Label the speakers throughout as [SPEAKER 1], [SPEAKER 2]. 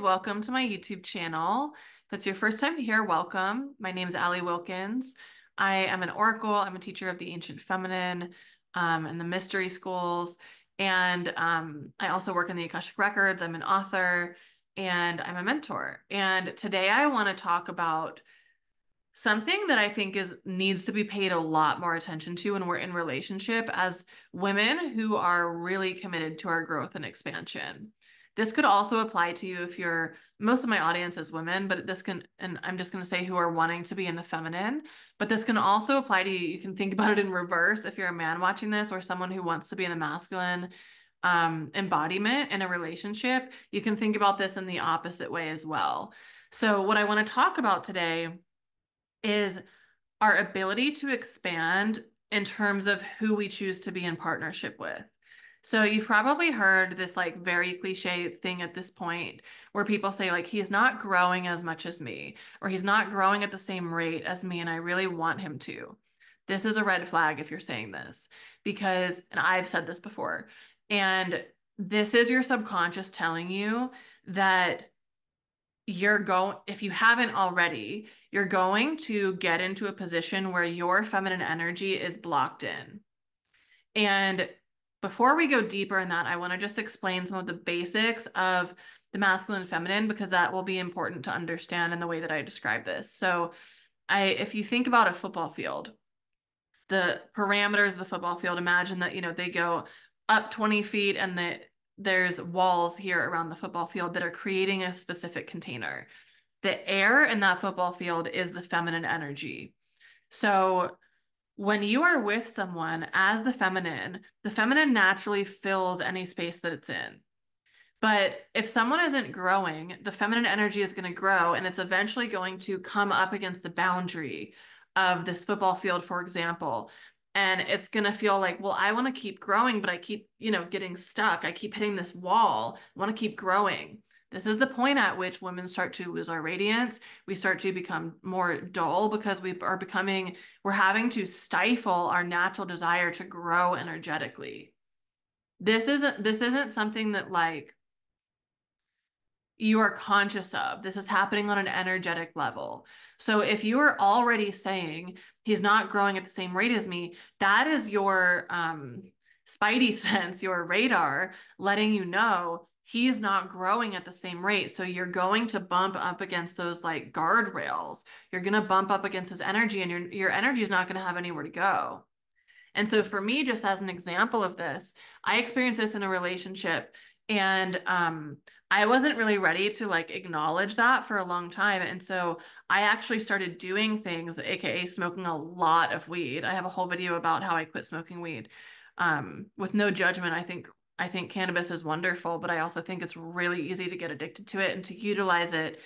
[SPEAKER 1] Welcome to my YouTube channel. If it's your first time here, welcome. My name is Allie Wilkins. I am an oracle. I'm a teacher of the ancient feminine and the mystery schools. And I also work in the Akashic Records. I'm an author and I'm a mentor. And today I want to talk about something that I think needs to be paid a lot more attention to when we're in relationship as women who are really committed to our growth and expansion. This could also apply to you if most of my audience is women, but this can, and I'm just going to say who are wanting to be in the feminine, but this can also apply to you. You can think about it in reverse if you're a man watching this or someone who wants to be in the masculine embodiment in a relationship. You can think about this in the opposite way as well. So what I want to talk about today is our ability to expand in terms of who we choose to be in partnership with. So you've probably heard this like very cliche thing at this point where people say like, he's not growing as much as me, or he's not growing at the same rate as me, and I really want him to. This is a red flag if you're saying this, because, and I've said this before, and this is your subconscious telling you that if you haven't already, you're going to get into a position where your feminine energy is blocked in. And before we go deeper in that, I want to just explain some of the basics of the masculine and feminine, because that will be important to understand in the way that I describe this. So if you think about a football field, the parameters of the football field, imagine that, they go up 20 feet and there's walls here around the football field that are creating a specific container. The air in that football field is the feminine energy. So when you are with someone as the feminine naturally fills any space that it's in. But if someone isn't growing, the feminine energy is going to grow, and it's eventually going to come up against the boundary of this football field, for example. And it's going to feel like, well, I want to keep growing, but I keep, getting stuck. I keep hitting this wall. I want to keep growing. This is the point at which women start to lose our radiance. We start to become more dull because we're having to stifle our natural desire to grow energetically. This isn't something that like you are conscious of. This is happening on an energetic level. So if you are already saying he's not growing at the same rate as me, that is your spidey sense, your radar letting you know he's not growing at the same rate. So you're going to bump up against those like guardrails. You're going to bump up against his energy, and your energy is not going to have anywhere to go. And so for me, just as an example of this, I experienced this in a relationship, and I wasn't really ready to like acknowledge that for a long time. And so I actually started doing things, AKA smoking a lot of weed. I have a whole video about how I quit smoking weed with no judgment. I think cannabis is wonderful, but I also think it's really easy to get addicted to it and to utilize it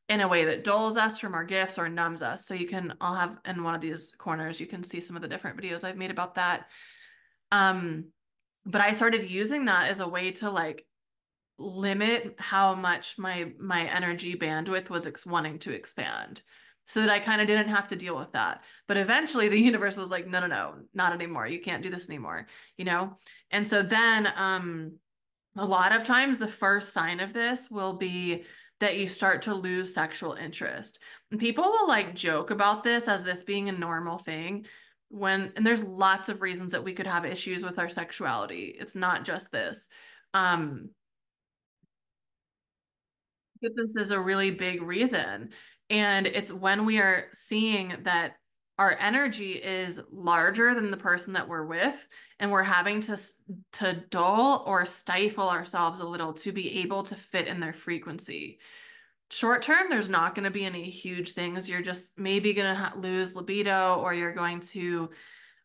[SPEAKER 1] in a way that dulls us from our gifts or numbs us. So I'll have in one of these corners, you can see some of the different videos I've made about that. But I started using that as a way to like limit how much my energy bandwidth was wanting to expand, so that I kind of didn't have to deal with that. But eventually the universe was like, no, not anymore. You can't do this anymore, And so then a lot of times the first sign of this will be that you start to lose sexual interest. And people will like joke about this as this being a normal thing, and there's lots of reasons that we could have issues with our sexuality. It's not just this. This is a really big reason. And it's when we are seeing that our energy is larger than the person that we're with, and we're having to dull or stifle ourselves a little to be able to fit in their frequency. Short term, there's not going to be any huge things. You're just maybe going to lose libido, or you're going to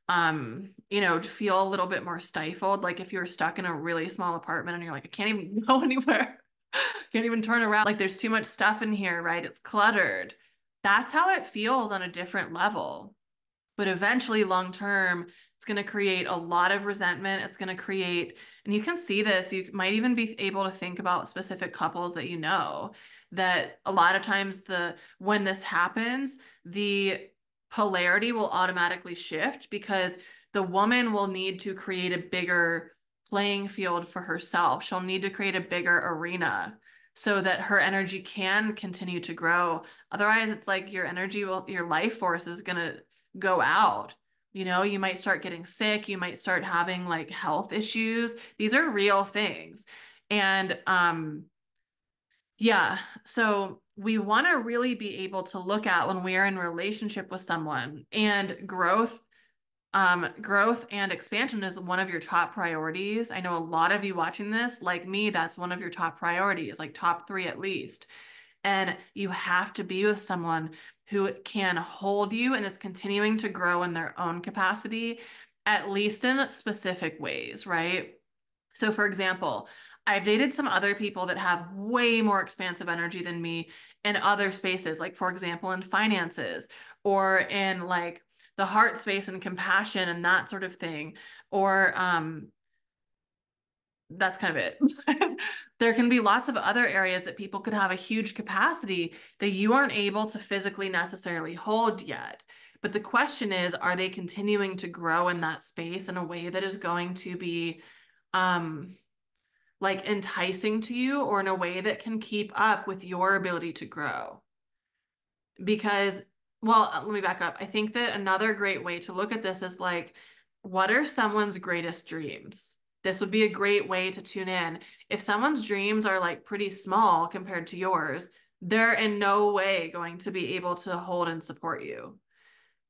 [SPEAKER 1] feel a little bit more stifled. Like if you're stuck in a really small apartment and you're like, I can't even go anywhere. Can't even turn around. Like there's too much stuff in here, right? It's cluttered. That's how it feels on a different level. But eventually, long term, It's going to create a lot of resentment. It's going to create, and you can see this, you might even be able to think about specific couples that you know, that a lot of times when this happens, the polarity will automatically shift because the woman will need to create a bigger playing field for herself. She'll need to create a bigger arena so that her energy can continue to grow. Otherwise, it's like your life force is going to go out. You might start getting sick. You might start having like health issues. These are real things. And yeah, so we want to really be able to look at when we are in relationship with someone, and growth and expansion is one of your top priorities. I know a lot of you watching this, like me, that's one of your top priorities, like top three at least. And you have to be with someone who can hold you and is continuing to grow in their own capacity, at least in specific ways, right? So, for example, I've dated some other people that have way more expansive energy than me in other spaces, like, for example, in finances or in like the heart space and compassion and that sort of thing. Or that's kind of it. There can be lots of other areas that people could have a huge capacity that you aren't able to physically necessarily hold yet. But the question is, are they continuing to grow in that space in a way that is going to be um, like enticing to you, or in a way that can keep up with your ability to grow? Because, well, let me back up. I think that another great way to look at this is like, what are someone's greatest dreams? This would be a great way to tune in. If someone's dreams are like pretty small compared to yours, they're in no way going to be able to hold and support you.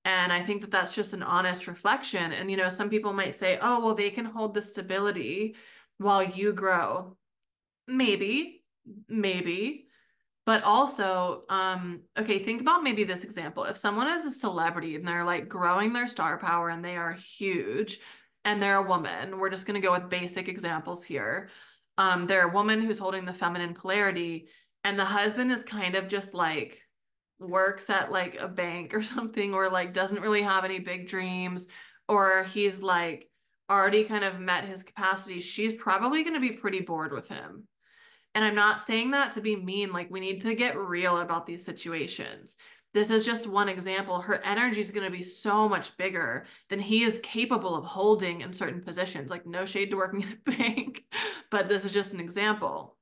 [SPEAKER 1] And I think that that's just an honest reflection. And, some people might say, oh, well, they can hold the stability while you grow. Maybe, maybe. But also, okay, think about maybe this example. If someone is a celebrity and they're like growing their star power and they are huge and they're a woman, we're just going to go with basic examples here. They're a woman who's holding the feminine polarity, and the husband is kind of just like works at like a bank or something, or like doesn't really have any big dreams, or he's like already kind of met his capacity. She's probably going to be pretty bored with him. And I'm not saying that to be mean, like we need to get real about these situations. This is just one example. Her energy is going to be so much bigger than he is capable of holding in certain positions. Like, no shade to working in a bank, but this is just an example.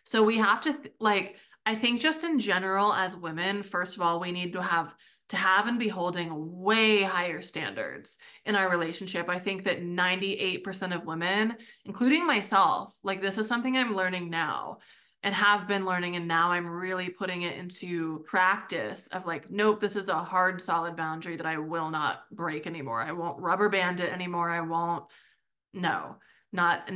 [SPEAKER 1] So we have to like, I think just in general as women, first of all, we need to have and be holding way higher standards in our relationship. I think that 98% of women, including myself, like this is something I'm learning now and have been learning, and now I'm really putting it into practice of like, nope, this is a hard, solid boundary that I will not break anymore. I won't rubber band it anymore. I won't no, not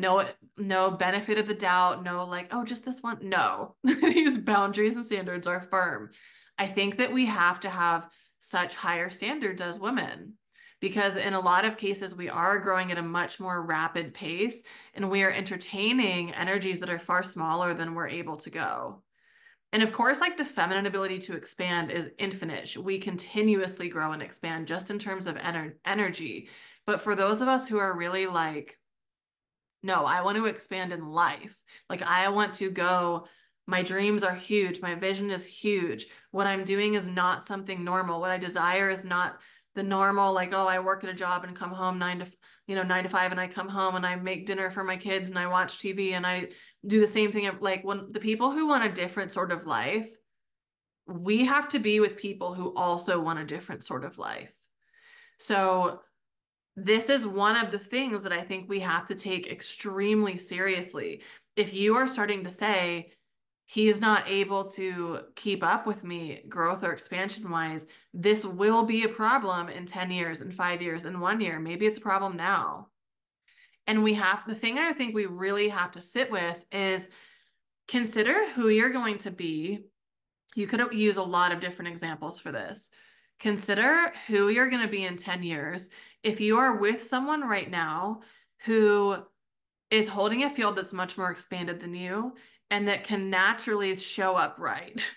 [SPEAKER 1] no benefit of the doubt, no like, oh, just this one. No. These boundaries and standards are firm. I think that we have to have such higher standards as women, because in a lot of cases we are growing at a much more rapid pace, and we are entertaining energies that are far smaller than we're able to go. And of course, like the feminine ability to expand is infinite. We continuously grow and expand just in terms of energy. But for those of us who are really like, no, I want to expand in life. Like, I want to go, my dreams are huge. My vision is huge. What I'm doing is not something normal. What I desire is not the normal, like, oh, I work at a job and come home 9 to 5, and I come home and I make dinner for my kids and I watch TV and I do the same thing. Like, when the people who want a different sort of life, we have to be with people who also want a different sort of life. So this is one of the things that I think we have to take extremely seriously. If you are starting to say, he is not able to keep up with me growth or expansion wise, this will be a problem in 10 years, in 5 years, in 1 year. Maybe it's a problem now. And the thing I think we really have to sit with is consider who you're going to be. You could use a lot of different examples for this. Consider who you're going to be in 10 years. If you are with someone right now who is holding a field that's much more expanded than you and that can naturally show up right,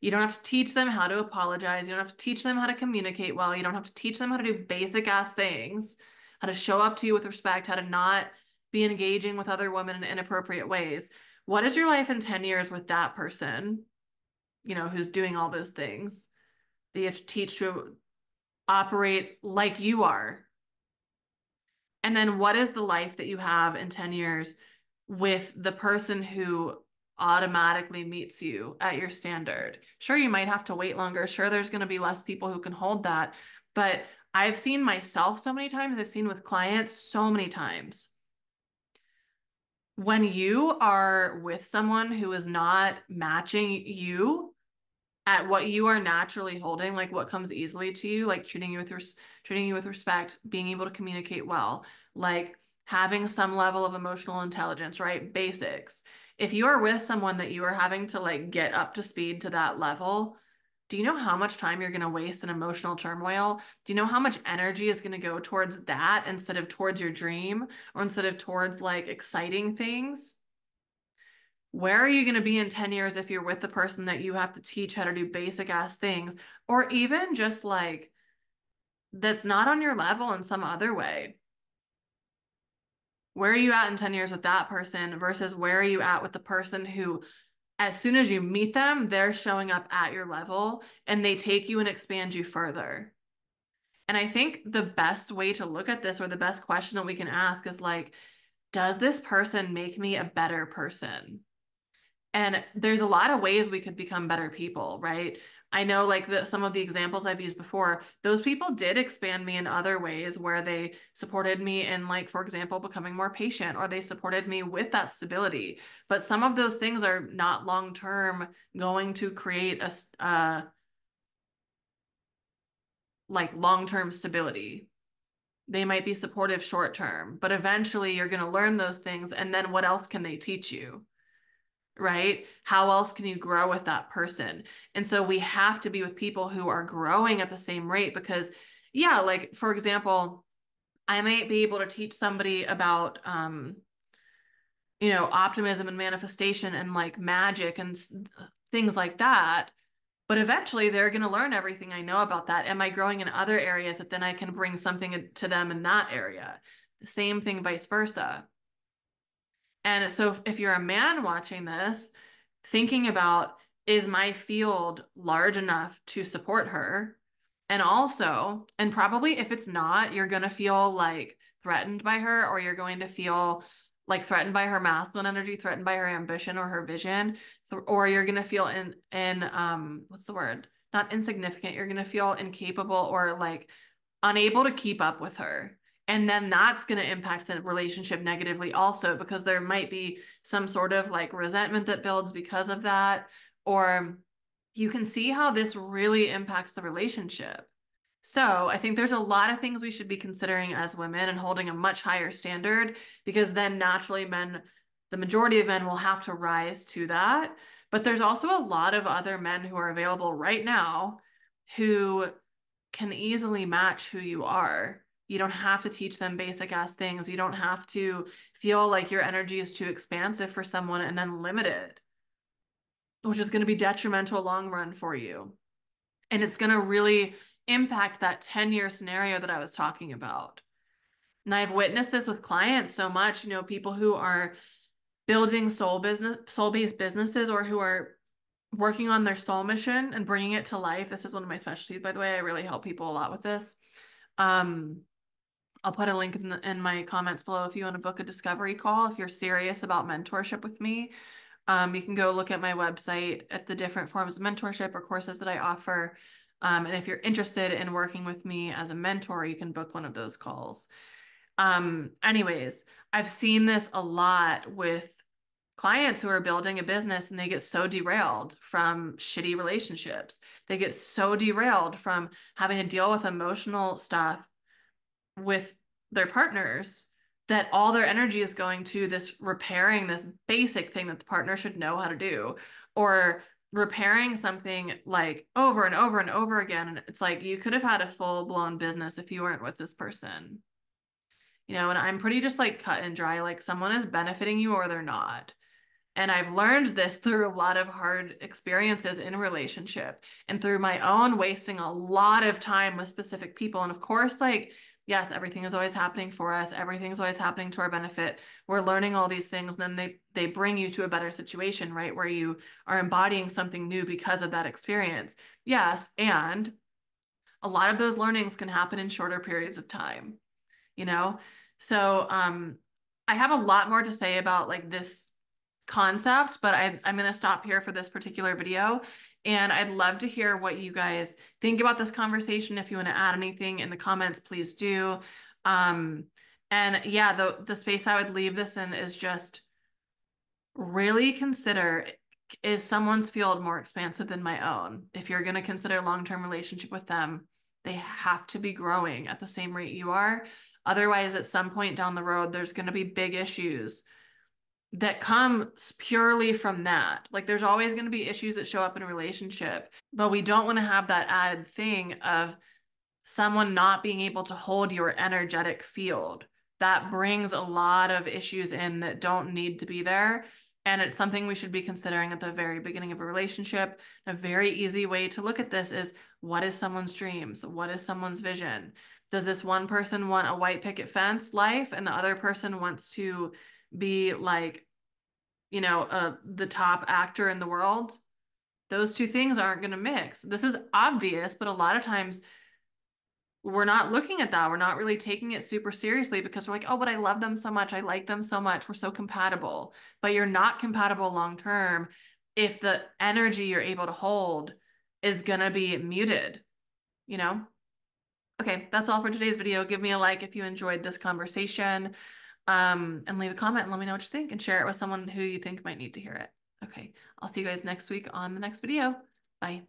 [SPEAKER 1] You don't have to teach them how to apologize. You don't have to teach them how to communicate well. You don't have to teach them how to do basic ass things, how to show up to you with respect, how to not be engaging with other women in inappropriate ways. What is your life in 10 years with that person, who's doing all those things that you have to teach to operate like you are? And then what is the life that you have in 10 years with the person who automatically meets you at your standard? Sure, you might have to wait longer. Sure, there's going to be less people who can hold that. But I've seen myself so many times, I've seen with clients so many times. When you are with someone who is not matching you at what you are naturally holding, like what comes easily to you, like treating you with respect, being able to communicate well, like having some level of emotional intelligence, right? Basics. If you are with someone that you are having to like get up to speed to that level, do you know how much time you're going to waste in emotional turmoil? Do you know how much energy is going to go towards that instead of towards your dream or instead of towards like exciting things? Where are you going to be in 10 years if you're with the person that you have to teach how to do basic ass things, or even just like that's not on your level in some other way? Where are you at in 10 years with that person versus where are you at with the person who, as soon as you meet them, they're showing up at your level and they take you and expand you further? And I think the best way to look at this, or the best question that we can ask, is like, does this person make me a better person? And there's a lot of ways we could become better people, right? I know like some of the examples I've used before, those people did expand me in other ways where they supported me in, like, for example, becoming more patient, or they supported me with that stability. But some of those things are not long term going to create like long-term stability. They might be supportive short term, but eventually you're going to learn those things. And then what else can they teach you? Right? How else can you grow with that person? And so we have to be with people who are growing at the same rate because, yeah, like for example, I might be able to teach somebody about, optimism and manifestation and like magic and things like that. But eventually they're going to learn everything I know about that. Am I growing in other areas that then I can bring something to them in that area? The same thing, vice versa. And so if you're a man watching this, thinking about, is my field large enough to support her? And also, and probably if it's not, you're going to feel like threatened by her, or you're going to feel like threatened by her masculine energy, threatened by her ambition or her vision, or you're going to feel what's the word? Not insignificant. You're going to feel incapable or like unable to keep up with her. And then that's going to impact the relationship negatively also, because there might be some sort of like resentment that builds because of that. Or you can see how this really impacts the relationship. So I think there's a lot of things we should be considering as women and holding a much higher standard, because then naturally the majority of men will have to rise to that. But there's also a lot of other men who are available right now who can easily match who you are. You don't have to teach them basic ass things. You don't have to feel like your energy is too expansive for someone and then limit it, which is going to be detrimental long run for you. And it's going to really impact that 10-year scenario that I was talking about. And I've witnessed this with clients so much, people who are building soul-based businesses, or who are working on their soul mission and bringing it to life. This is one of my specialties, by the way. I really help people a lot with this. I'll put a link in my comments below if you want to book a discovery call. If you're serious about mentorship with me, you can go look at my website at the different forms of mentorship or courses that I offer. And if you're interested in working with me as a mentor, you can book one of those calls. Anyways, I've seen this a lot with clients who are building a business, and they get so derailed from shitty relationships. They get so derailed from having to deal with emotional stuff with their partners, that all their energy is going to this repairing this basic thing that the partner should know how to do, or repairing something like over and over and over again. And it's like, you could have had a full-blown business if you weren't with this person. And I'm pretty just like cut and dry, like someone is benefiting you or they're not. And I've learned this through a lot of hard experiences in relationship and through my own wasting a lot of time with specific people. And of course, like, yes, everything is always happening for us. Everything's always happening to our benefit. We're learning all these things, and then they bring you to a better situation, right? Where you are embodying something new because of that experience. Yes, and a lot of those learnings can happen in shorter periods of time, you know? So, I have a lot more to say about like this concept, but I'm going to stop here for this particular video. And I'd love to hear what you guys think about this conversation. If you want to add anything in the comments, please do. Um, and yeah, the space I would leave this in is just really consider, is someone's field more expansive than my own? If you're going to consider long-term relationship with them, they have to be growing at the same rate you are. Otherwise, at some point down the road, there's going to be big issues that come purely from that. Like there's always going to be issues that show up in a relationship, but we don't want to have that added thing of someone not being able to hold your energetic field. That brings a lot of issues in that don't need to be there. And it's something we should be considering at the very beginning of a relationship. A very easy way to look at this is, what is someone's dreams? What is someone's vision? Does this one person want a white picket fence life and the other person wants to be like, the top actor in the world? Those two things aren't going to mix. This is obvious, but a lot of times we're not looking at that. We're not really taking it super seriously because we're like, oh, but I love them so much. I like them so much. We're so compatible. But you're not compatible long term if the energy you're able to hold is going to be muted, you know? Okay, that's all for today's video. Give me a like if you enjoyed this conversation, and leave a comment and let me know what you think and share it with someone who you think might need to hear it. Okay, I'll see you guys next week on the next video. Bye.